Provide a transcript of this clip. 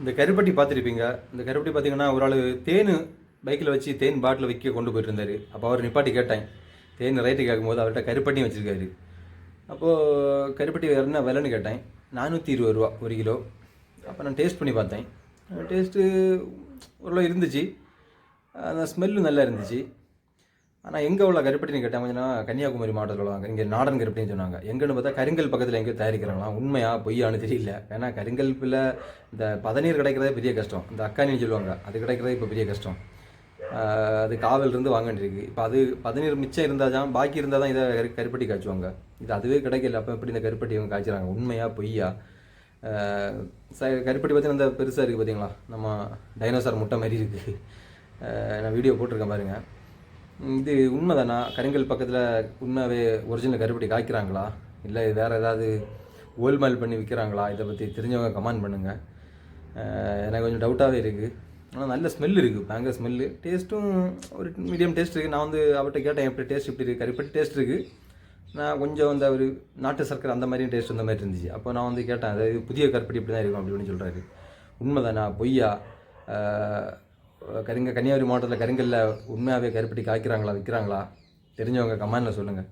இந்த கருப்பட்டி பார்த்துருப்பீங்க. இந்த கருப்பட்டி பார்த்தீங்கன்னா ஒரு ஆள் தேன் பைக்கில் வச்சு தேன் பாட்டில் வைக்க கொண்டு போயிட்டு இருந்தார். அப்போ அவர் நிப்பாட்டி கேட்டேன், தேன் ரேட்டு கேட்கும்போது அவர்கிட்ட கருப்பட்டியும் வச்சுருக்காரு. அப்போது கருப்பட்டி என்ன விலைன்னு கேட்டேன். 420 ரூபா 1 கிலோ. அப்போ நான் டேஸ்ட் பண்ணி பார்த்தேன். டேஸ்ட்டு ஓரளவு இருந்துச்சு. அந்த ஸ்மெல்லு நல்லா இருந்துச்சு. ஆனால் எங்கே உள்ள கருப்பட்டின்னு கேட்டால் கொஞ்சம் கன்னியாகுமரி மாவட்டத்தில் உள்ளவங்க இங்கே நாடன் கருப்பட்டின்னு சொன்னாங்க. எங்கன்னு பார்த்தா கருங்கல் பக்கத்தில் எங்கேயோ தயாரிக்கிறாங்களாம். உண்மையா பொய்யான்னு தெரியல. ஏன்னா கருங்கல்பில் இந்த பதநீர் கிடைக்கிறதே பெரிய கஷ்டம். இந்த அக்கானின்னு சொல்லுவாங்க, அது கிடைக்கிறதே இப்போ பெரிய கஷ்டம். அது காவலிருந்து வாங்க வேண்டியிருக்கு. இப்போ அது பதநீர் மிச்சம் இருந்தால் தான், பாக்கி இருந்தால் தான் இதை கருப்பட்டி காய்ச்சுவாங்க. இது அதுவே கிடைக்கல. அப்போ எப்படி இந்த கருப்பட்டி இவங்க காய்ச்சுறாங்க? உண்மையா பொய்யா? கருப்பட்டி பார்த்தீங்கன்னா இந்த பெருசாக இருக்குது பார்த்தீங்களா, நம்ம டைனோசர் முட்டை மாதிரி இருக்குது. நான் வீடியோ போட்டிருக்கேன் பாருங்கள். இது உண்மைதானா? கருங்கல் பக்கத்தில் உண்மையாகவே ஒரிஜினல் கருப்பட்டி காய்க்கிறாங்களா, இல்லை வேறு ஏதாவது கோல்மால் பண்ணி விற்கிறாங்களா? இதை பற்றி தெரிஞ்சவங்க கமெண்ட் பண்ணுங்கள். எனக்கு கொஞ்சம் டவுட்டாகவே இருக்குது. ஆனால் நல்ல ஸ்மெல் இருக்குது, பயங்கர ஸ்மெல்லு. டேஸ்ட்டும் ஒரு மீடியம் டேஸ்ட் இருக்குது. நான் வந்து அவர்கிட்ட கேட்டேன், எப்படி டேஸ்ட் இப்படி இருக்குது? கருப்பட்டி டேஸ்ட் இருக்குது. நான் கொஞ்சம் அந்த ஒரு நாட்டு சர்க்கரை அந்த மாதிரியும் டேஸ்ட் இந்த மாதிரி இருந்துச்சு. அப்போ நான் வந்து கேட்டேன், அதாவது புதிய கருப்பட்டி இப்படி தான் இருக்கும் அப்படின்னு சொல்கிறாரு. உண்மைதானா பொய்யா? கன்னியாகுமரி மாவட்டத்தில் கருங்கல்ல உண்மையாகவே கருப்பட்டி காய்க்கிறாங்களா, விற்கிறாங்களா? தெரிஞ்சவங்க கமெண்டில் சொல்லுங்கள்.